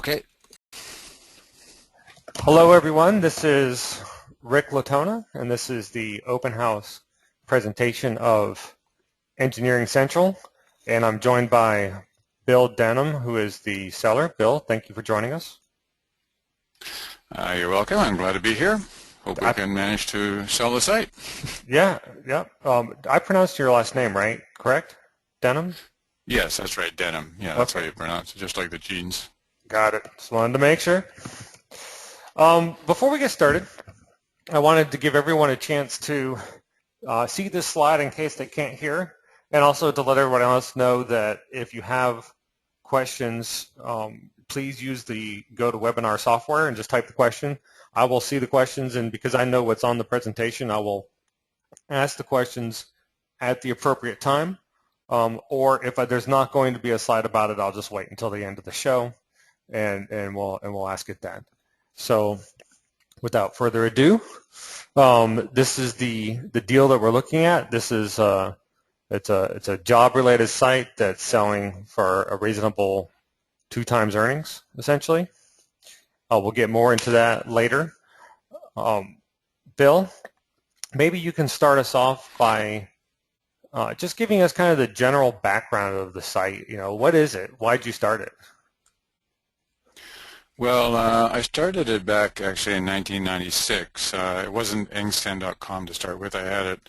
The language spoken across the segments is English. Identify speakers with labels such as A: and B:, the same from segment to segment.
A: Okay.
B: Hello everyone, this is Rick Latona, and this is the open house presentation of Engineering Central, and I'm joined by Bill Denham, who is the seller. Bill, thank you for joining us.
A: You're welcome. I'm glad to be here. Hope we can manage to sell the site.
B: Yeah. I pronounced your last name right, correct? Denham?
A: Yes, that's right, Denham. Yeah, that's
B: Okay.
A: how you pronounce it, just like the jeans.
B: Got it. Just wanted to make sure. Before we get started, I wanted to give everyone a chance to see this slide in case they can't hear, and also to let everyone else know that if you have questions, please use the GoToWebinar software and just type the question. I will see the questions, and because I know what's on the presentation, I will ask the questions at the appropriate time. Or if there's not going to be a slide about it, I'll just wait until the end of the show, and we'll ask it then. So, without further ado, this is the deal that we're looking at. This is it's a job-related site that's selling for a reasonable 2 times earnings, essentially. We'll get more into that later. Bill, maybe you can start us off by just giving us kind of the general background of the site. You know, what is it? Why'd you start it?
A: Well, I started it back actually in 1996. It wasn't engsten.com to start with. I had it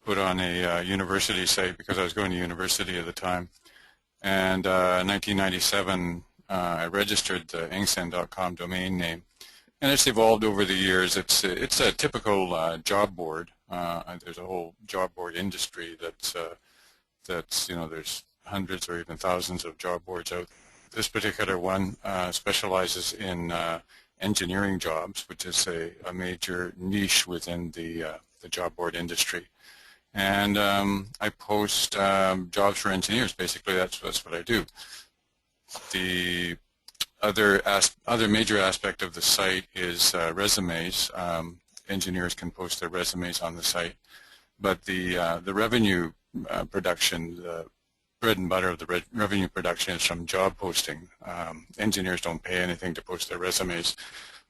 A: put on a university site because I was going to university at the time. And in 1997, I registered the engsten.com domain name. And it's evolved over the years. It's a typical job board. There's a whole job board industry that's there's hundreds or even thousands of job boards out. This particular one specializes in engineering jobs, which is a major niche within the job board industry. And I post jobs for engineers. Basically, that's what I do. The other major aspect of the site is resumes. Engineers can post their resumes on the site, but the revenue production, the bread and butter of the revenue production is from job posting. Engineers don't pay anything to post their resumes,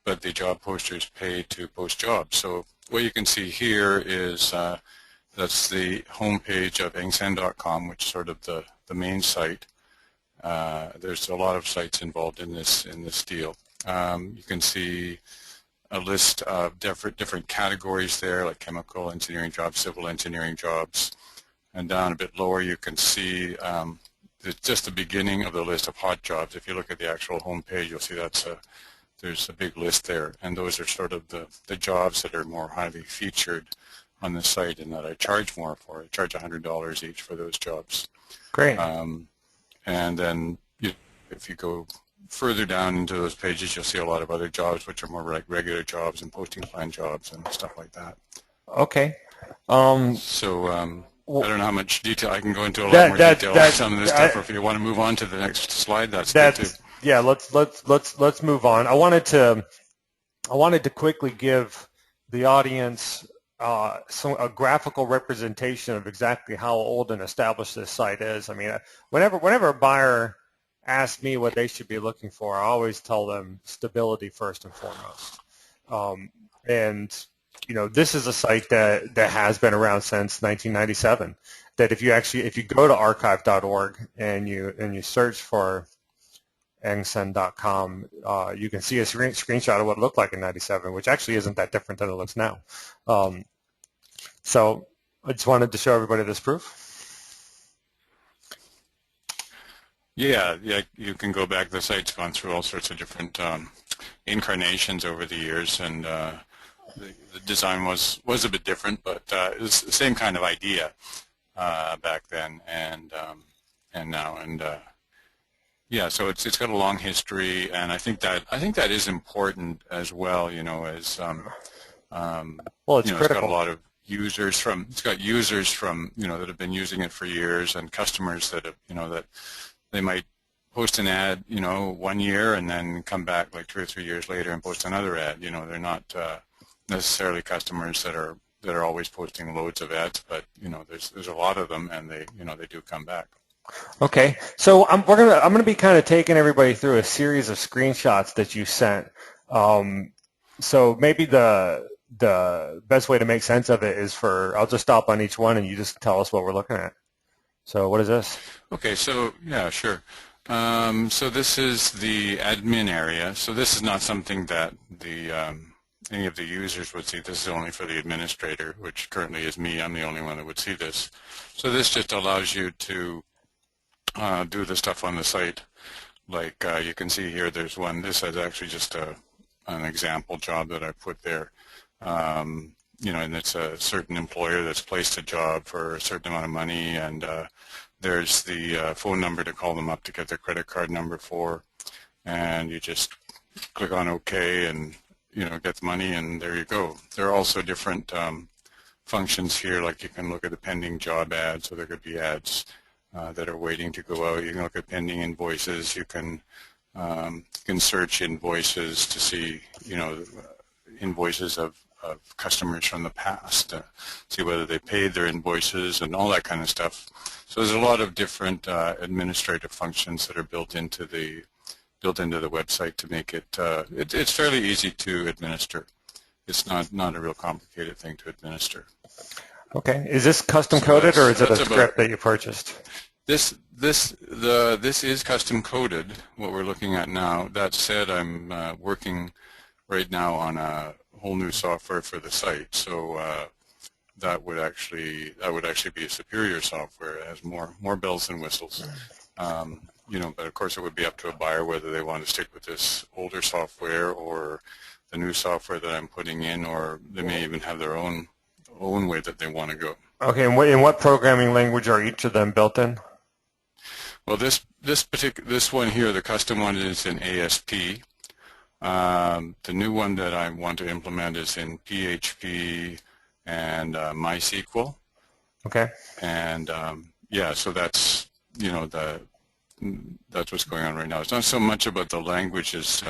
A: but the job posters pay to post jobs. So what you can see here is that's the homepage of engsten.com, which is sort of the main site. There's a lot of sites involved in this deal. You can see a list of different categories there, like chemical engineering jobs, civil engineering jobs. And down a bit lower, you can see just the beginning of the list of hot jobs. If you look at the actual homepage, you'll see there's a big list there. And those are sort of the jobs that are more highly featured on the site and that I charge more for. I charge $100 each for those jobs.
B: Great.
A: And then if you go further down into those pages, you'll see a lot of other jobs, which are more like regular jobs and posting plan jobs and stuff like that.
B: Okay.
A: I don't know how much detail I can go into. A lot more detail on some of this stuff. Or if you want to move on to the next slide, that's good too.
B: Yeah, let's move on. I wanted to quickly give the audience a graphical representation of exactly how old and established this site is. I mean, whenever a buyer asks me what they should be looking for, I always tell them stability first and foremost. And you know, this is a site that has been around since 1997. That if you go to archive.org and you search for engsten.com, you can see a screenshot of what it looked like in 97, which actually isn't that different than it looks now. So I just wanted to show everybody this proof.
A: Yeah, you can go back. The site's gone through all sorts of different incarnations over the years, and the design was a bit different, but it was the same kind of idea back then and now. And yeah, so it's got a long history, and I think that is important as well. You know, as
B: well, it's critical.
A: It's got a lot of users from that have been using it for years, and customers that have that they might post an ad 1 year and then come back like 2 or 3 years later and post another ad. They're not necessarily customers that are always posting loads of ads, but there's a lot of them, and they do come back.
B: Okay, so I'm gonna be kind of taking everybody through a series of screenshots that you sent. Um, so maybe the best way to make sense of it is I'll just stop on each one and you just tell us what we're looking at. So what is this?
A: Okay, so yeah, sure. So this is the admin area. So this is not something that any of the users would see. This is only for the administrator, which currently is me. I'm the only one that would see this. So this just allows you to do the stuff on the site. Like you can see here, there's one. This is actually just an example job that I put there. And it's a certain employer that's placed a job for a certain amount of money, and there's the phone number to call them up to get their credit card number for, and you just click on OK and get the money, and there you go. There are also different functions here, like you can look at the pending job ads, so there could be ads that are waiting to go out. You can look at pending invoices. You can search invoices to see invoices of customers from the past, see whether they paid their invoices and all that kind of stuff. So there's a lot of different administrative functions that are built into the website to make it it's fairly easy to administer. It's not a real complicated thing to administer.
B: Okay, is this custom
A: So
B: coded or is it a
A: that's
B: script that you purchased?
A: this is custom coded, what we're looking at now. That said, I'm working right now on a whole new software for the site, so that would actually be a superior software. It has more bells and whistles. But of course it would be up to a buyer whether they want to stick with this older software or the new software that I'm putting in, or they may even have their own way that they want to go.
B: Okay, and in what programming language are each of them built in?
A: Well, this one here, the custom one, is in ASP. The new one that I want to implement is in PHP and MySQL.
B: Okay.
A: And yeah, so that's that's what's going on right now. It's not so much about the language as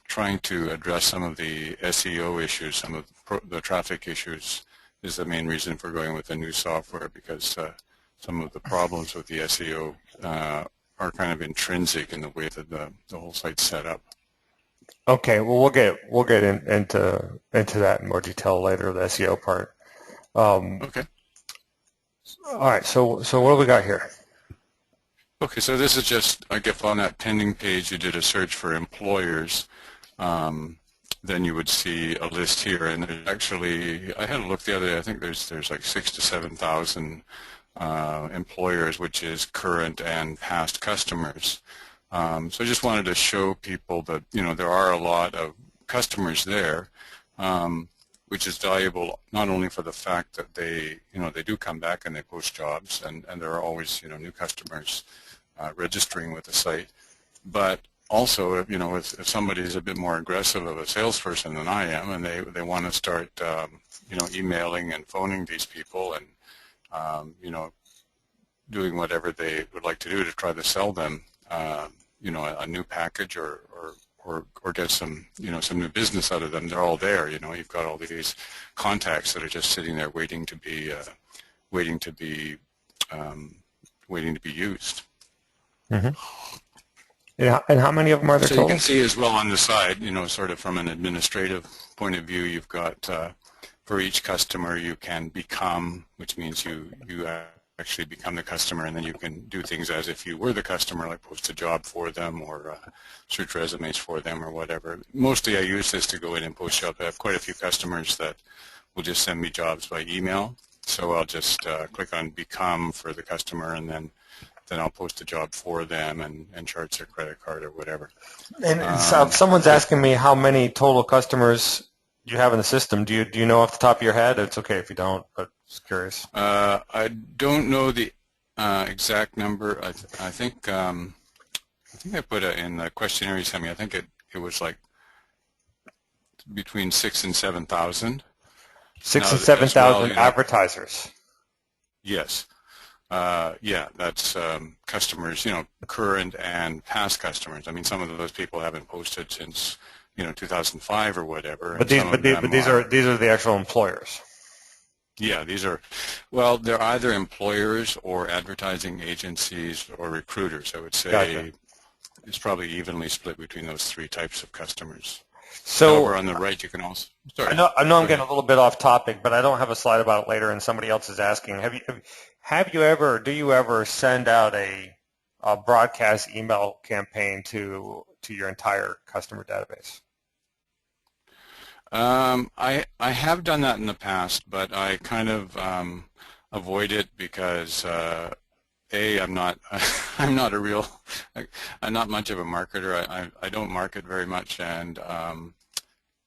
A: trying to address some of the SEO issues, some of the traffic issues is the main reason for going with the new software, because some of the problems with the SEO are kind of intrinsic in the way that the whole site's set up.
B: Okay, well we'll get into that in more detail later, the SEO part.
A: Okay.
B: All right, so what do we got here?
A: Okay, so this is just, I guess on that pending page you did a search for employers, then you would see a list here, and there's actually, I had a look the other day, I think there's like 6,000 to 7,000 employers, which is current and past customers. So I just wanted to show people that there are a lot of customers there, which is valuable not only for the fact that they do come back and they post jobs, and there are always new customers registering with the site, but also if somebody is a bit more aggressive of a salesperson than I am, and they want to start emailing and phoning these people and doing whatever they would like to do to try to sell them a new package or get some some new business out of them. They're all there. You've got all these contacts that are just sitting there waiting to be used.
B: Mm-hmm. And how many of them are there
A: So
B: total?
A: you can see as well on the side, sort of from an administrative point of view, you've got for each customer you can become, which means you actually become the customer, and then you can do things as if you were the customer, like post a job for them or search resumes for them or whatever. Mostly I use this to go in and post jobs. I have quite a few customers that will just send me jobs by email, so I'll just click on become for the customer, and then I'll post a job for them and charge their credit card or whatever.
B: And so if someone's asking me how many total customers you have in the system, do you know off the top of your head? It's okay if you don't, but just curious.
A: I don't know the exact number. I think I put it in the questionnaire you sent me. I think it was like between 6,000 and 7,000.
B: 6,000 and 7,000 advertisers.
A: Yes. Yeah, that's customers, current and past customers. I mean, some of those people haven't posted since 2005 or whatever.
B: But these are the actual employers.
A: Yeah, these are, well, they're either employers or advertising agencies or recruiters. I would
B: Gotcha.
A: say it's probably evenly split between those three types of customers.
B: So
A: However, on the right, you can also,
B: I
A: sorry,
B: know I'm
A: go
B: getting a
A: ahead.
B: little bit off topic, but I don't have a slide about it later, and somebody else is asking. Have you ever, or do you ever send out a broadcast email campaign to your entire customer database?
A: I have done that in the past, but I kind of avoid it because I'm not I'm not a real I'm not much of a marketer. I don't market very much, and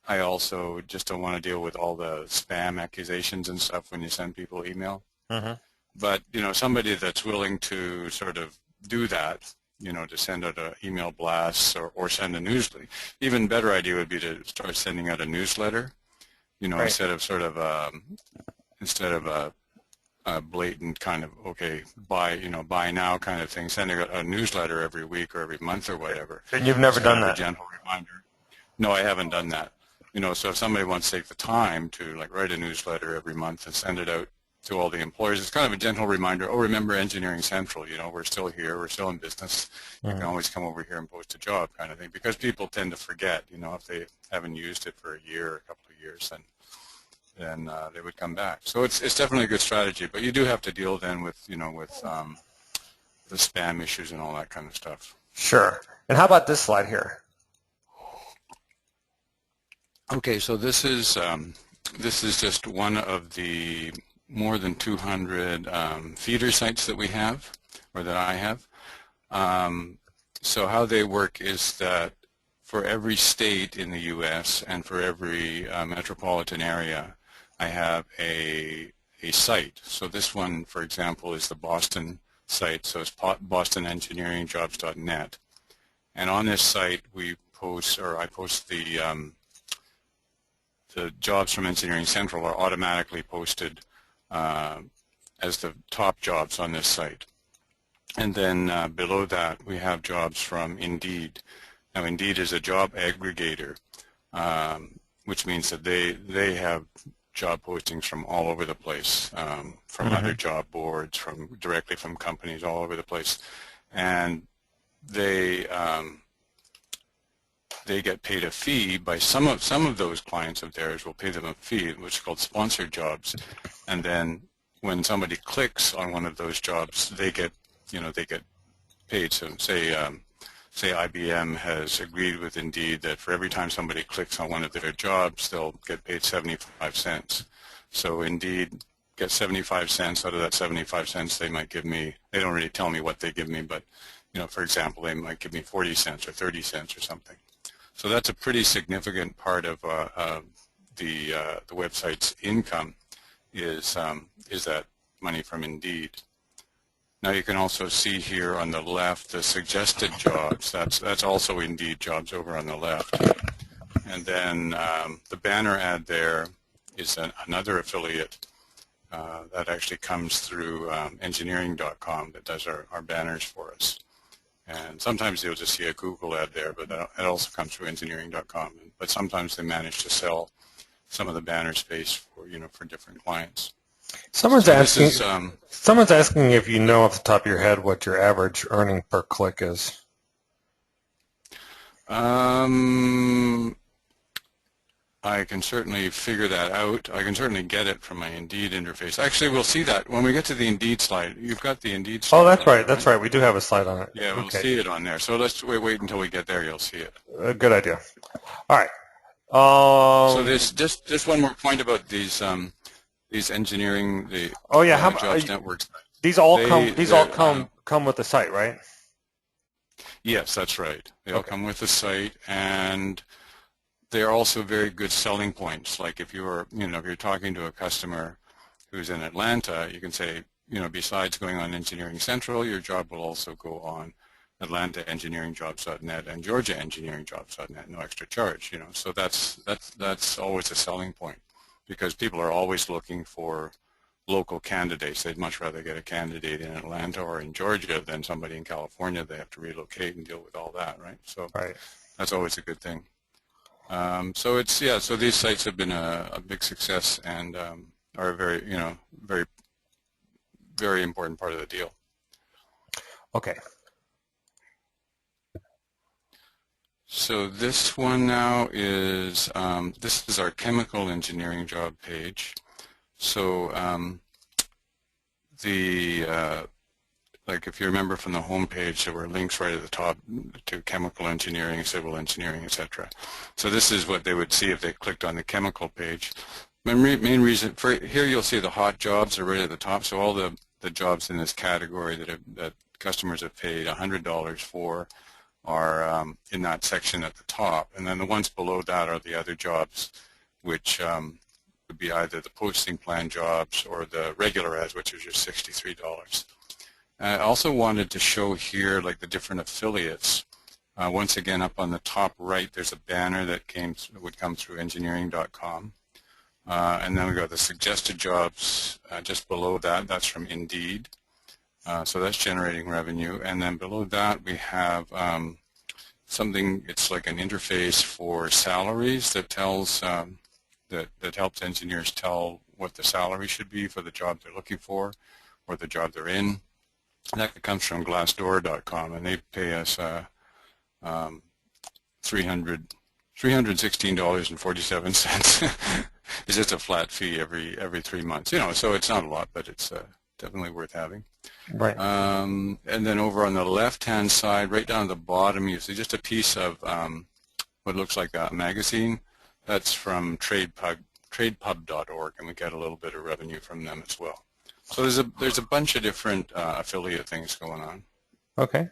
A: I also just don't want to deal with all the spam accusations and stuff when you send people email.
B: Hmm.
A: But somebody that's willing to sort of do that, to send out an email blast or send a newsletter. Even better idea would be to start sending out a newsletter.
B: Right.
A: Instead of a blatant kind of buy now kind of thing, sending out a newsletter every week or every month or whatever.
B: And you've never
A: Just kind
B: done
A: of a
B: that.
A: gentle reminder. No, I haven't done that. So if somebody wants to take the time to like write a newsletter every month and send it out to all the employers, it's kind of a gentle reminder. Oh, remember Engineering Central? We're still here. We're still in business. You can
B: Mhm.
A: always come over here and post a job, kind of thing. Because people tend to forget. If they haven't used it for a year or a couple of years, then they would come back. So it's definitely a good strategy. But you do have to deal then with the spam issues and all that kind of stuff.
B: Sure. And how about this slide here?
A: Okay, so this is just one of the more than 200 feeder sites that we have, or that I have. So how they work is that for every state in the U.S. and for every metropolitan area, I have a site. So this one, for example, is the Boston site. So it's bostonengineeringjobs.net. And on this site, I post the jobs from Engineering Central are automatically posted as the top jobs on this site. And then below that, we have jobs from Indeed. Now, Indeed is a job aggregator, which means that they have job postings from all over the place, from other job boards, directly from companies all over the place. And they get paid a fee by some of those clients of theirs will pay them a fee, which is called sponsored jobs, and then when somebody clicks on one of those jobs, they get paid. So say IBM has agreed with Indeed that for every time somebody clicks on one of their jobs, they'll get paid 75 cents. So Indeed gets 75 cents. Out of that 75 cents, they might give me. They don't really tell me what they give me, but for example, they might give me 40 cents or 30 cents or something. So that's a pretty significant part of the website's income is that money from Indeed. Now you can also see here on the left the suggested jobs. That's also Indeed jobs over on the left. And then the banner ad there is another affiliate that actually comes through engineering.com that does our banners for us. And sometimes you'll just see a Google ad there, but it also comes through engineering.com. But sometimes they manage to sell some of the banner space for different clients.
B: Someone's
A: So
B: asking.
A: this is
B: Someone's asking if you know off the top of your head what your average earning per click is.
A: I can certainly figure that out. I can certainly get it from my Indeed interface. Actually, we'll see that when we get to the Indeed slide. You've got the Indeed slide.
B: Oh, that's
A: on there,
B: right. That's right. We do have a slide on it.
A: Yeah, we'll
B: Okay.
A: see it on there. So let's wait until we get there. You'll see it.
B: Good idea. All right.
A: So there's just one more point about these engineering
B: Oh yeah. How
A: jobs networks.
B: these all
A: They
B: come with the site, right?
A: Yes, that's right. They all
B: Okay.
A: come with the site, and they're also very good selling points. Like if you're talking to a customer who's in Atlanta, you can say, besides going on Engineering Central, your job will also go on Atlanta engineeringjobs.net and Georgia engineeringjobs.net, no extra charge. So that's always a selling point because people are always looking for local candidates. They'd much rather get a candidate in Atlanta or in Georgia than somebody in California. They have to relocate and deal with all that, right? So
B: Right.
A: that's always a good thing. So these sites have been a big success, and are a very, very, very important part of the deal.
B: Okay.
A: So this one now is, this is our chemical engineering job page. So like if you remember from the home page, there were links right at the top to chemical engineering, civil engineering, etc. So this is what they would see if they clicked on the chemical page. My main reason for here, you'll see the hot jobs are right at the top. So all the jobs in this category that customers have paid $100 for are in that section at the top, and then the ones below that are the other jobs, which would be either the posting plan jobs or the regular ads, which are just $63. I also wanted to show here like the different affiliates. Once again, up on the top right, there's a banner that would come through engineering.com. And then we've got the suggested jobs just below that. That's from Indeed. So that's generating revenue. And then below that we have something, it's like an interface for salaries that tells, that helps engineers tell what the salary should be for the job they're looking for or the job they're in. And that comes from glassdoor.com, and they pay us $316.47. It's just a flat fee every 3 months. So it's not a lot, but it's definitely worth having.
B: Right.
A: And then over on the left-hand side, right down at the bottom, you see just a piece of what looks like a magazine. That's from tradepub.org, and we get a little bit of revenue from them as well. So there's a bunch of different affiliate things going on.
B: Okay.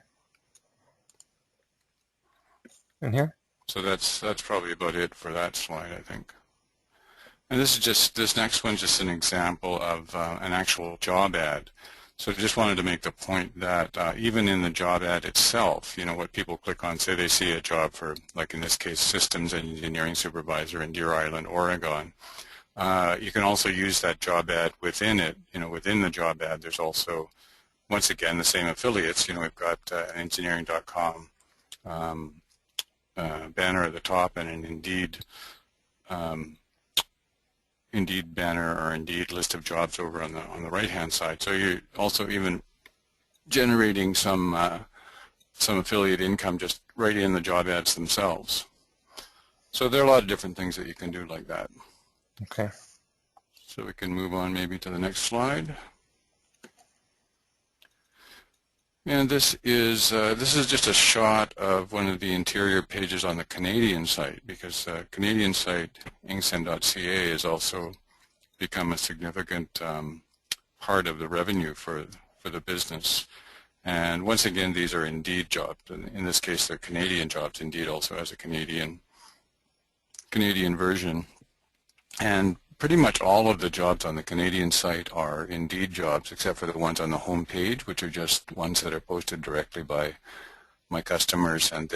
B: And here?
A: So that's probably about it for that slide, I think. And this next one's just an example of an actual job ad. So I just wanted to make the point that even in the job ad itself, what people click on, say they see a job for, like in this case, systems engineering supervisor in Deer Island, Oregon. You can also use that job ad within it. Within the job ad, there's also, once again, the same affiliates. We've got an engineering.com banner at the top and an Indeed banner or Indeed list of jobs over on the right-hand side. So you're also even generating some affiliate income just right in the job ads themselves. So there are a lot of different things that you can do like that.
B: Okay.
A: So we can move on maybe to the next slide. And this is just a shot of one of the interior pages on the Canadian site, because the Canadian site, ingsen.ca, has also become a significant part of the revenue for the business. And once again, these are Indeed jobs. In this case, they're Canadian jobs. Indeed also has a Canadian version. And pretty much all of the jobs on the Canadian site are Indeed jobs, except for the ones on the home page, which are just ones that are posted directly by my customers, and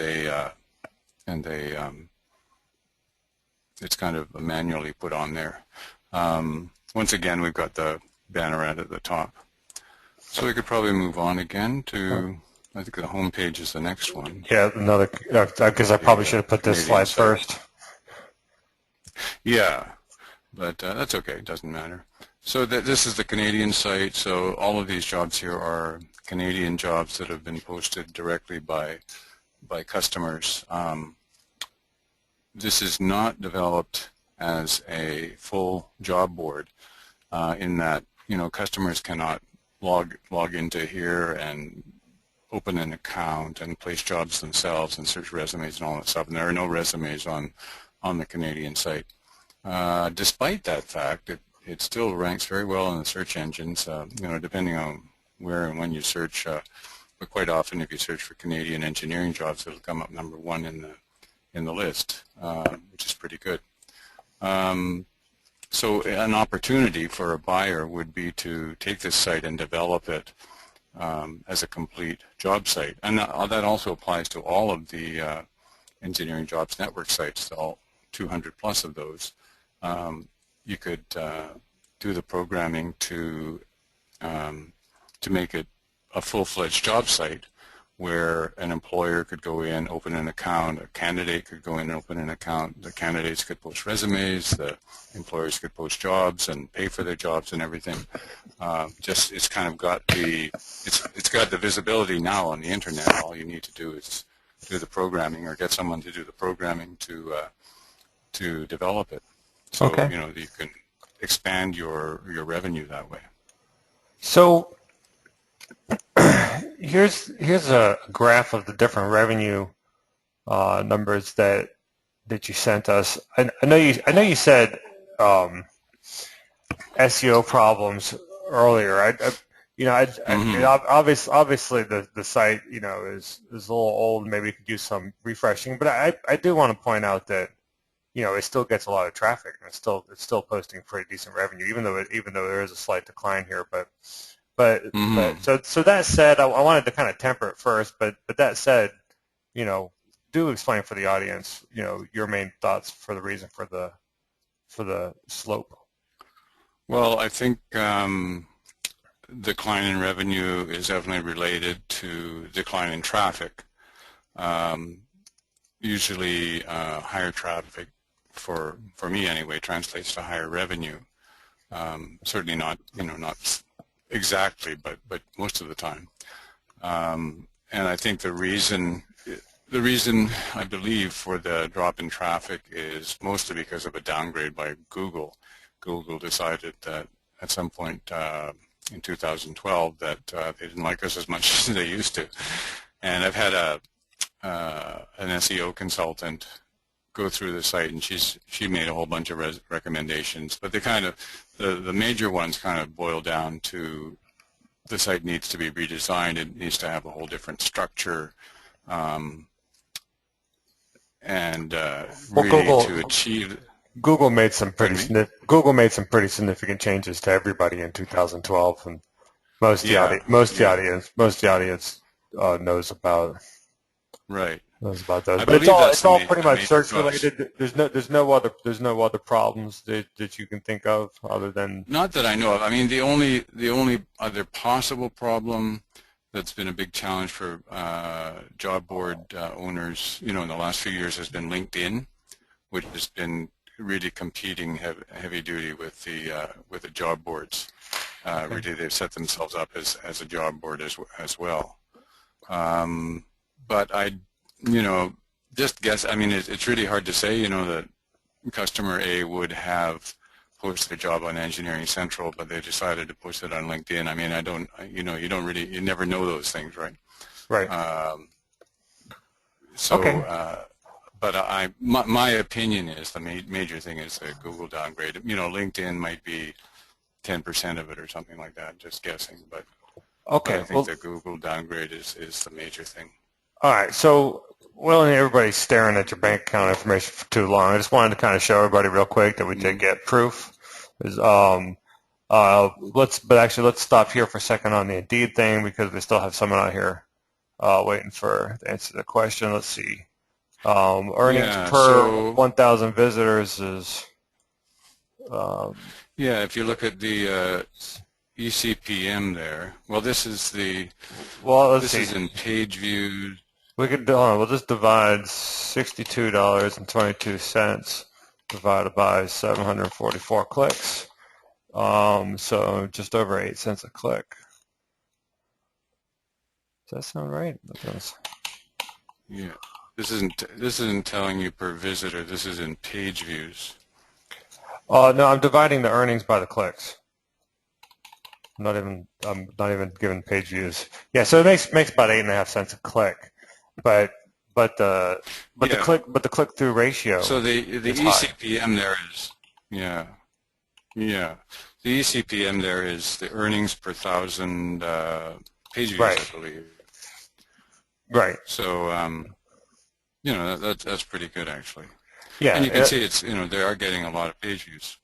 A: it's kind of manually put on there. Once again, we've got the banner ad at the top. So we could probably move on again to, I think the home page is the next one.
B: Yeah, another, because I probably should have put this slide first.
A: Yeah. But that's okay, it doesn't matter. So this is the Canadian site, so all of these jobs here are Canadian jobs that have been posted directly by customers. This is not developed as a full job board in that, customers cannot log into here and open an account and place jobs themselves and search resumes and all that stuff, and there are no resumes on the Canadian site. Despite that fact, it still ranks very well in the search engines, depending on where and when you search. But quite often, if you search for Canadian engineering jobs, it'll come up number one in the list, which is pretty good. So an opportunity for a buyer would be to take this site and develop it as a complete job site. And that also applies to all of the engineering jobs network sites, all 200 plus of those. You could do the programming to make it a full-fledged job site, where an employer could go in, open an account, a candidate could go in and open an account, the candidates could post resumes, the employers could post jobs and pay for their jobs and everything. Just it's kind of got it's got the visibility now on the internet. All you need to do is do the programming or get someone to do the programming to develop it. So
B: Okay.
A: you can expand your revenue that way.
B: So here's a graph of the different revenue numbers that you sent us. I know you said SEO problems earlier. Obviously the site is a little old. Maybe it could use some refreshing. But I do want to point out that it still gets a lot of traffic, and it's still posting pretty decent revenue, even though there is a slight decline here. So that said, I wanted to kind of temper it first. But that said, do explain for the audience, your main thoughts for the reason for the slope.
A: Well, I think decline in revenue is definitely related to decline in traffic. Usually, higher traffic, for me anyway, translates to higher revenue. Certainly not exactly, but most of the time. And I think the reason I believe for the drop in traffic is mostly because of a downgrade by Google. Google decided that at some point in 2012 that they didn't like us as much as they used to. And I've had an SEO consultant go through the site, and she made a whole bunch of recommendations, but the major ones kind of boil down to the site needs to be redesigned. It needs to have a whole different structure, really to achieve.
B: Google made some pretty significant changes to everybody in 2012, and most of the audience knows about.
A: Right.
B: Knows about those.
A: I
B: But
A: believe
B: it's all pretty much
A: major
B: search
A: thrust.
B: related. There's no other problems that you can think of other than.
A: Not that I know of. I mean, the only other possible problem that's been a big challenge for job board owners, in the last few years has been LinkedIn, which has been really competing heavy duty with the job boards.
B: Okay.
A: Really, they've set themselves up as a job board as well. But just guess. I mean, it's really hard to say. That customer A would have posted their job on Engineering Central, but they decided to post it on LinkedIn. I mean, you never know those things, right?
B: Right.
A: Okay. But my opinion is the major thing is the Google downgrade. LinkedIn might be 10% of it or something like that, just guessing. But
B: Okay.
A: I think the Google downgrade is the major thing.
B: All right. So, everybody's staring at your bank account information for too long. I just wanted to kind of show everybody real quick that we did get proof. Let's stop here for a second on the Indeed thing because we still have someone out here waiting for the answer to the question. Let's see. Earnings per 1,000 visitors is.
A: If you look at the ECPM there, well, this is the.
B: This
A: is in page views.
B: We'll just divide $62.22 divided by 744 clicks. So just over 8 cents a click. Does that sound right?
A: Yeah. This isn't telling you per visitor. This is in page views.
B: No, I'm dividing the earnings by the clicks. I'm not even giving page views. Yeah, so it makes about 8.5 cents a click, but the click through ratio.
A: So the ECPM there is the ECPM there is the earnings per 1,000 page views,
B: right.
A: I believe.
B: Right.
A: So that's pretty good actually.
B: Yeah,
A: and you can see it's they are getting a lot of page views.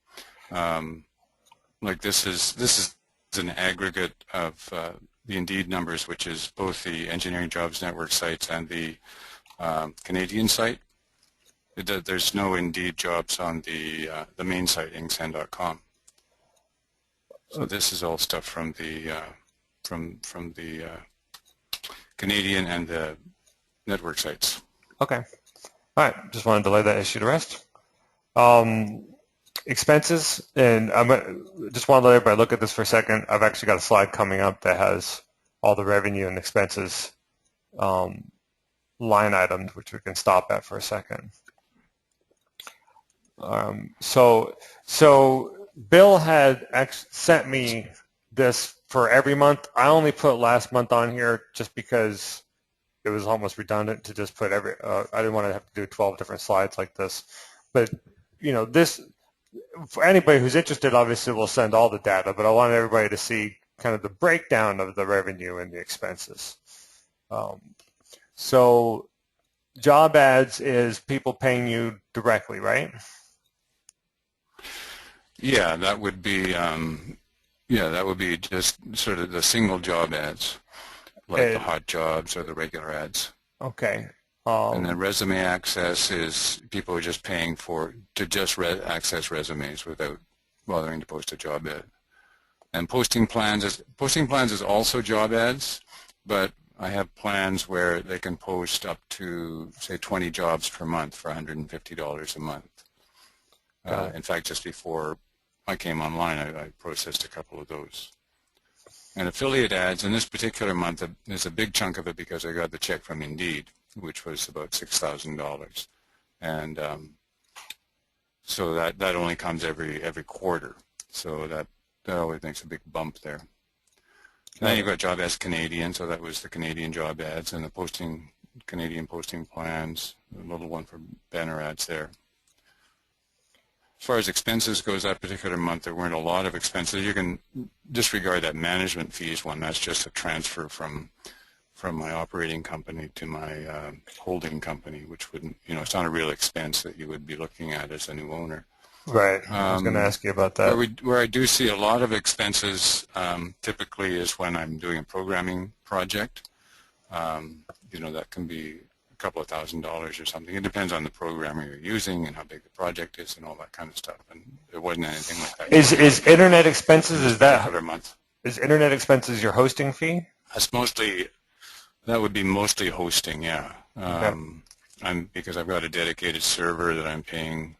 A: Like this is an aggregate of the Indeed numbers, which is both the Engineering Jobs Network sites and the Canadian site. There's no Indeed jobs on the main site, ingsen.com. So this is all stuff from the Canadian and the network sites.
B: Okay. All right. Just wanted to lay that issue to rest. Expenses, and just want to let everybody look at this for a second. I've actually got a slide coming up that has all the revenue and expenses line items, which we can stop at for a second. So Bill had sent me this for every month. I only put last month on here just because it was almost redundant to just put every. I didn't want to have to do 12 different slides like this, but this for anybody who's interested, obviously we'll send all the data. But I want everybody to see kind of the breakdown of the revenue and the expenses. So job ads is people paying you directly, right?
A: Yeah, that would be just sort of the single job ads, like the hot jobs or the regular ads.
B: Okay.
A: And then resume access is people are just paying to just access resumes without bothering to post a job ad. And posting plans is also job ads, but I have plans where they can post up to, say, 20 jobs per month for $150 a month. In fact, just before I came online, I processed a couple of those. And affiliate ads, in this particular month, there's a big chunk of it because I got the check from Indeed, which was about $6,000. And so that only comes every quarter. So that always makes a big bump there. And then you've got Job Ads Canadian, so that was the Canadian job ads, and the Canadian posting plans, a little one for banner ads there. As far as expenses goes, that particular month there weren't a lot of expenses. You can disregard that management fees one. That's just a transfer from my operating company to my holding company, which wouldn't, it's not a real expense that you would be looking at as a new owner.
B: Right. I was going to ask you about that.
A: Where I do see a lot of expenses typically is when I'm doing a programming project. That can be a couple of $1,000s or something. It depends on the programmer you're using and how big the project is and all that kind of stuff. And there wasn't anything like that.
B: Is internet expenses, is internet expenses your hosting fee?
A: That would be mostly hosting, yeah. Because I've got a dedicated server that I'm paying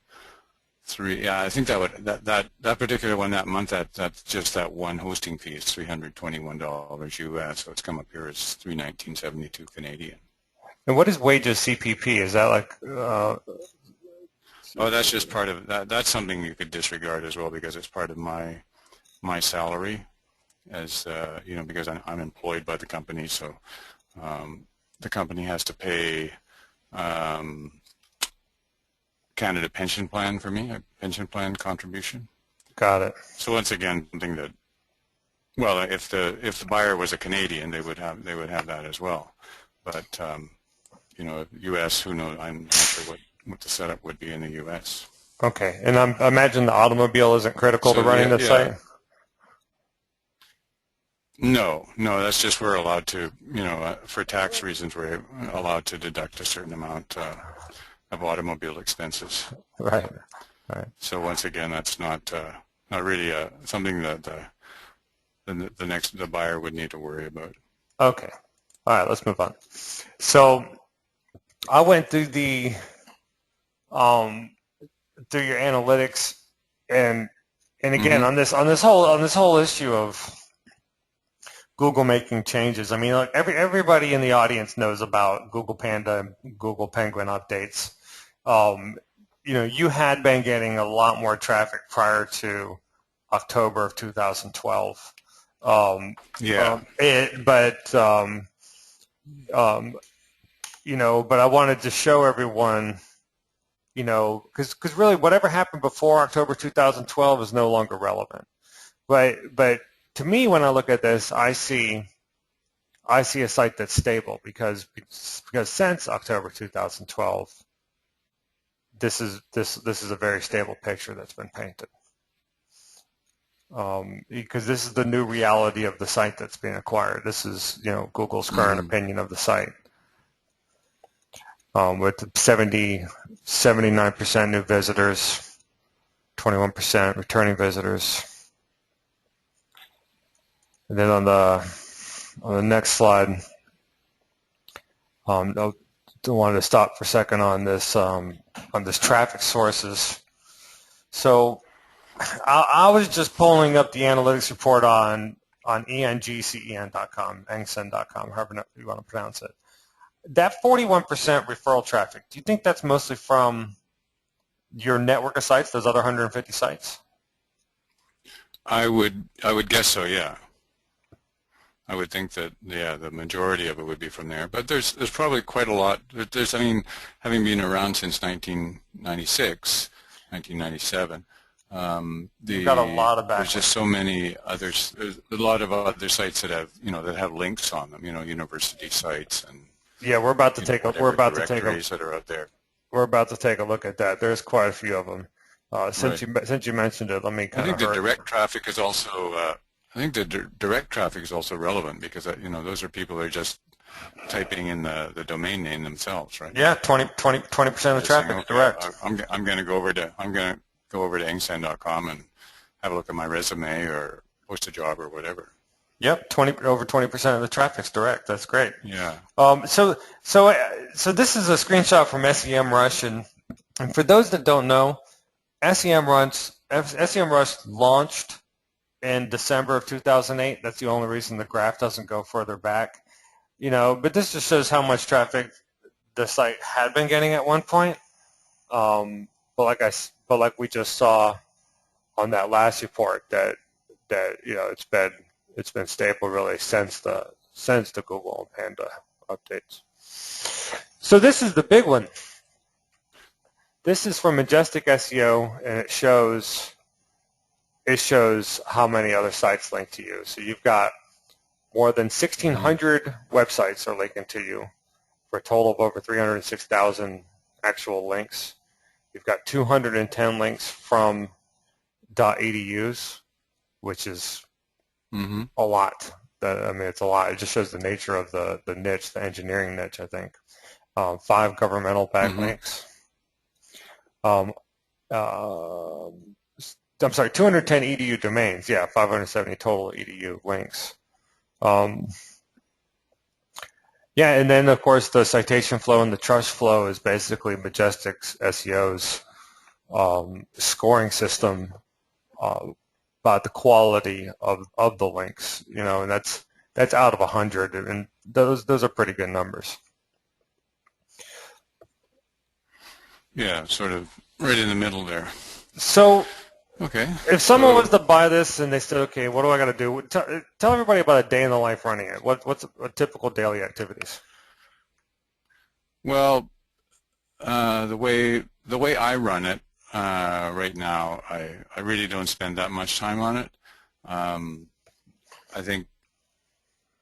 A: I think that particular one that month, that's just that one hosting fee is $321 US, so it's come up here as $319.72 Canadian.
B: And what is wages CPP? Is that like?
A: Oh, that's just part of that. That's something you could disregard as well because it's part of my salary, as because I'm employed by the company, so the company has to pay. Canada pension plan for me, a pension plan contribution.
B: Got it.
A: So once again, something that, well, if the buyer was a Canadian, they would have that as well. But U.S., who knows? I'm not sure what the setup would be in the U.S.
B: Okay, and I imagine the automobile isn't critical to running the site.
A: No, that's just we're allowed to, for tax reasons, we're allowed to deduct a certain amount of automobile expenses.
B: Right.
A: So once again, that's not really something that the buyer would need to worry about.
B: Okay. All right. Let's move on. So I went through through your analytics, and again on this whole issue of Google making changes. I mean, like everybody in the audience knows about Google Panda and Google Penguin updates. You had been getting a lot more traffic prior to October of 2012. But I wanted to show everyone, because really whatever happened before October 2012 is no longer relevant. But to me, when I look at this, I see a site that's stable because since October 2012, this is a very stable picture that's been painted. Because this is the new reality of the site that's being acquired. This is Google's current opinion of the site. With 79% new visitors, 21% returning visitors. And then on the next slide, I wanted to stop for a second on this traffic sources. So I was just pulling up the analytics report on engcen.com, engcen.com, however you want to pronounce it. That 41% referral traffic, do you think that's mostly from your network of sites, those other 150 sites?
A: I would guess so, yeah. I would think that, yeah, the majority of it would be from there. But there's probably quite a lot. I mean, having been around since 1996, 1997,
B: You've got a lot of
A: there's
B: backlinks.
A: just so many others. There's a lot of other sites that have, that have links on them. University sites and
B: Yeah,
A: whatever directories that are out there.
B: we're about to take a look at that. There's quite a few of them.
A: Right.
B: Since you mentioned it, let me
A: I
B: kind
A: think
B: of
A: the
B: hurry.
A: direct traffic is also. I think the direct traffic is also relevant because those are people that are just typing in the domain name themselves, right?
B: Yeah, 20% of the
A: Just saying,
B: traffic is
A: okay,
B: direct.
A: I'm going to go over to engsan.com and have a look at my resume or post a job or whatever.
B: Yep, over 20% of the traffic's direct. That's great.
A: Yeah.
B: So this is a screenshot from SEMrush, and for those that don't know, SEMrush launched in December of 2008. That's the only reason the graph doesn't go further back. But this just shows how much traffic the site had been getting at one point. But like we just saw on that last report, that it's been stable really since the Google and Panda updates. So this is the big one. This is from Majestic SEO, and it shows how many other sites link to you. So you've got more than 1,600 websites are linking to you for a total of over 306,000 actual links. You've got 210 links from .edus, which is a lot. It's a lot. It just shows the nature of the niche, the engineering niche, I think. 5 governmental backlinks. I'm sorry, 210 edu domains. Yeah, 570 total edu links. Yeah, and then of course the citation flow and the trust flow is basically Majestic's SEO's scoring system about the quality of the links. And that's out of 100, and those are pretty good numbers.
A: Yeah, sort of right in the middle there.
B: So,
A: okay.
B: If someone was to buy this and they said, "Okay, what do I got to do?" Tell everybody about a day in the life running it. What's a typical daily activities?
A: Well, the way I run it right now, I really don't spend that much time on it. I think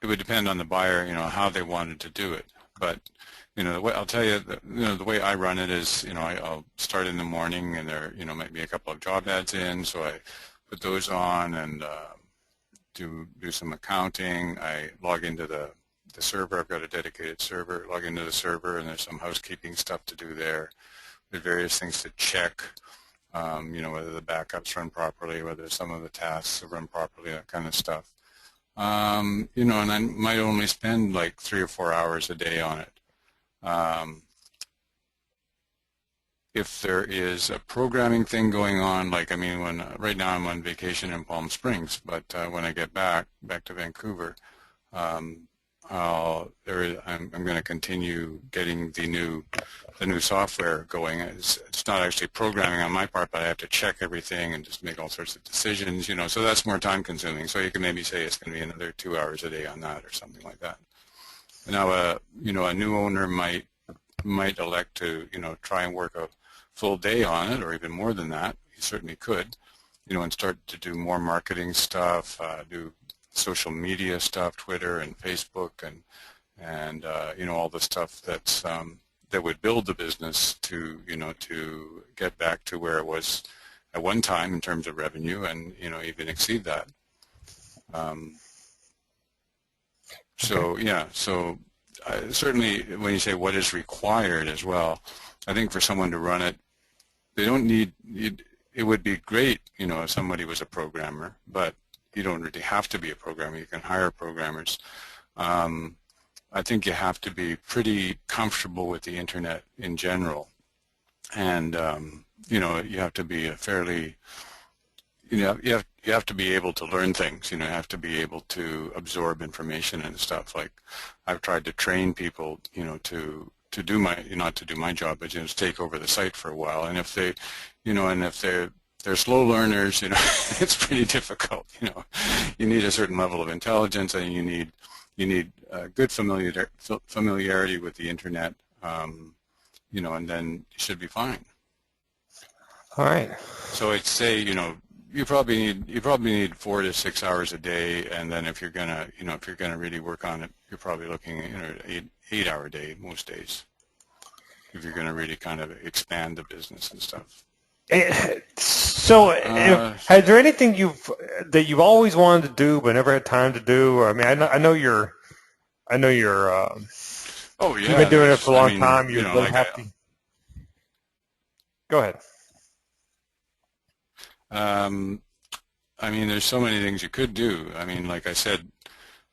A: it would depend on the buyer, how they wanted to do it. But the way I'll tell you, the way I run it is, I'll start in the morning, and there, might be a couple of job ads in, so I put those on and do some accounting. I log into the server. I've got a dedicated server. Log into the server, and there's some housekeeping stuff to do there. There's various things to check, whether the backups run properly, whether some of the tasks run properly, that kind of stuff. And I might only spend like 3 or 4 hours a day on it. If there is a programming thing going on, like right now I'm on vacation in Palm Springs, but when I get back to Vancouver, I'm going to continue getting the new software going. It's not actually programming on my part, but I have to check everything and just make all sorts of decisions. So that's more time consuming. So you can maybe say it's going to be another 2 hours a day on that or something like that. Now, a new owner might elect to, try and work a full day on it, or even more than that. He certainly could, and start to do more marketing stuff, do social media stuff, Twitter and Facebook, and all the stuff that's that would build the business to to get back to where it was at one time in terms of revenue, and even exceed that. So yeah, so certainly when you say what is required as well, I think for someone to run it, they don't need. It would be great, if somebody was a programmer, but you don't really have to be a programmer. You can hire programmers. I think you have to be pretty comfortable with the internet in general, and you have to be a fairly, you have to be able to learn things. You have to be able to absorb information and stuff. Like I've tried to train people, to do my, not to do my job, but to take over the site for a while. And if they, and if they're slow learners, it's pretty difficult. You need a certain level of intelligence, and you need good familiarity with the internet, and then you should be fine.
B: All right.
A: So I'd say, you probably need 4 to 6 hours a day, and then if you're gonna really work on it, you're probably looking at an 8-hour day most days, if you're gonna really kind of expand the business and stuff.
B: So, has there anything that you've always wanted to do but never had time to do? I mean, I know you're.
A: Oh yeah,
B: You've been doing it for a long time. You're really
A: like
B: happy. Go ahead.
A: I mean, there's so many things you could do. I mean, like I said,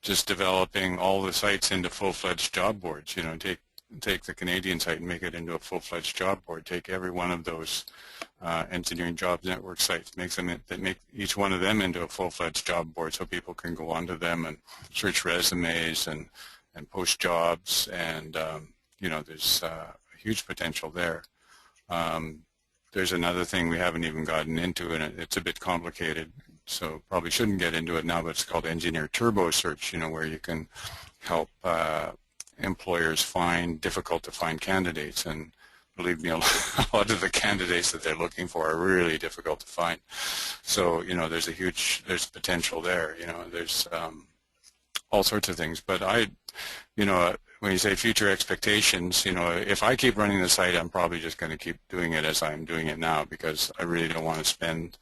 A: just developing all the sites into full-fledged job boards. Take the Canadian site and make it into a full-fledged job board. Take every one of those engineering jobs network sites, make each one of them into a full-fledged job board, so people can go onto them and search resumes and post jobs. And there's a huge potential there. There's another thing we haven't even gotten into, and it's a bit complicated, so probably shouldn't get into it now, but it's called Engineer Turbo Search, where you can help employers find difficult-to-find candidates. And believe me, a lot of the candidates that they're looking for are really difficult to find. So, there's potential there. There's all sorts of things. But when you say future expectations, if I keep running the site, I'm probably just going to keep doing it as I'm doing it now, because I really don't want to spend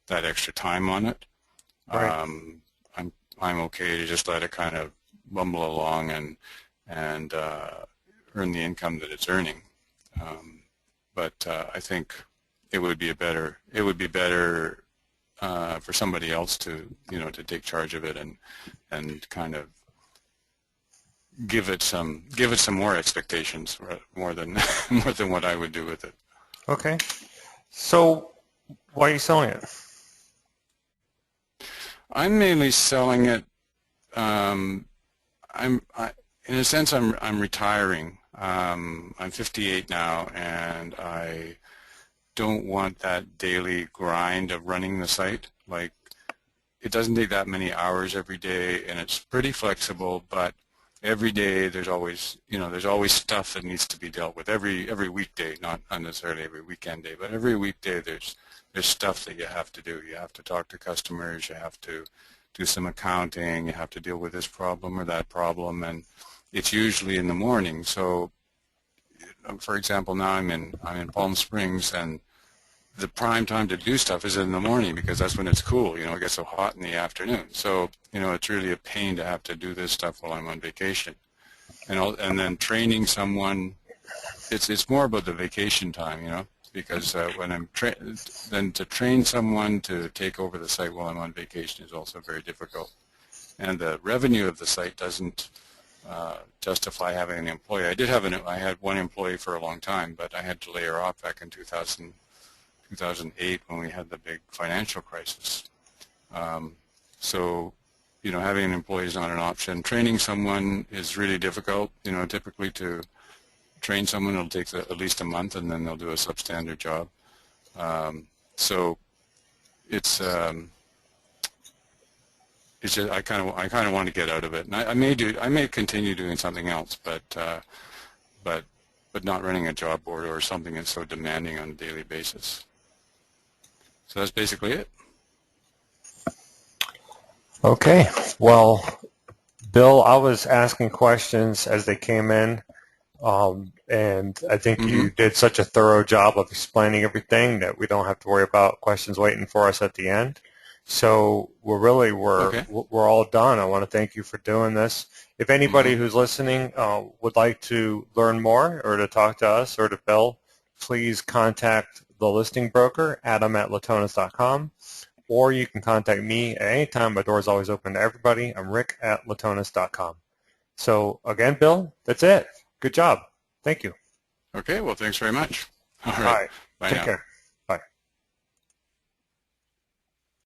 A: that extra time on it.
B: Right.
A: I'm okay to just let it kind of bumble along and earn the income that it's earning. But I think it would be better for somebody else to to take charge of it and kind of give it some more expectations, more than what I would do with it.
B: Okay. So, why are you selling it?
A: I'm mainly selling it. In a sense, I'm retiring. I'm 58 now, and I don't want that daily grind of running the site. Like, it doesn't take that many hours every day, and it's pretty flexible, but every day there's always stuff that needs to be dealt with. Every weekday, not necessarily every weekend day, but every weekday there's stuff that you have to do. You have to talk to customers, you have to do some accounting, you have to deal with this problem or that problem, and it's usually in the morning. So, for example, now I'm in Palm Springs, and the prime time to do stuff is in the morning, because that's when it's cool. It gets so hot in the afternoon. So, it's really a pain to have to do this stuff while I'm on vacation. And then training someone, it's more about the vacation time, because when I'm then to train someone to take over the site while I'm on vacation is also very difficult. And the revenue of the site doesn't justify having an employee. I had one employee for a long time, but I had to lay her off back in 2008 when we had the big financial crisis. So, having an employee is not an option. Training someone is really difficult. Typically to train someone, it'll take at least a month, and then they'll do a substandard job. So it's just I kind of want to get out of it, and I may continue doing something else, but not running a job board or something that's so demanding on a daily basis. So that's basically it.
B: Okay. Well, Bill, I was asking questions as they came in, and I think you did such a thorough job of explaining everything that we don't have to worry about questions waiting for us at the end. So we're
A: Okay.
B: all done. I want to thank you for doing this. If anybody who's listening would like to learn more or to talk to us or to Bill, please contact the listing broker, adam@latonas.com, or you can contact me at any time. My door is always open to everybody. I'm Rick at latonas.com. So again, Bill, that's it. Good job. Thank you.
A: Okay, well, thanks very much. All
B: All
A: right,
B: right.
A: bye
B: Take
A: now.
B: care.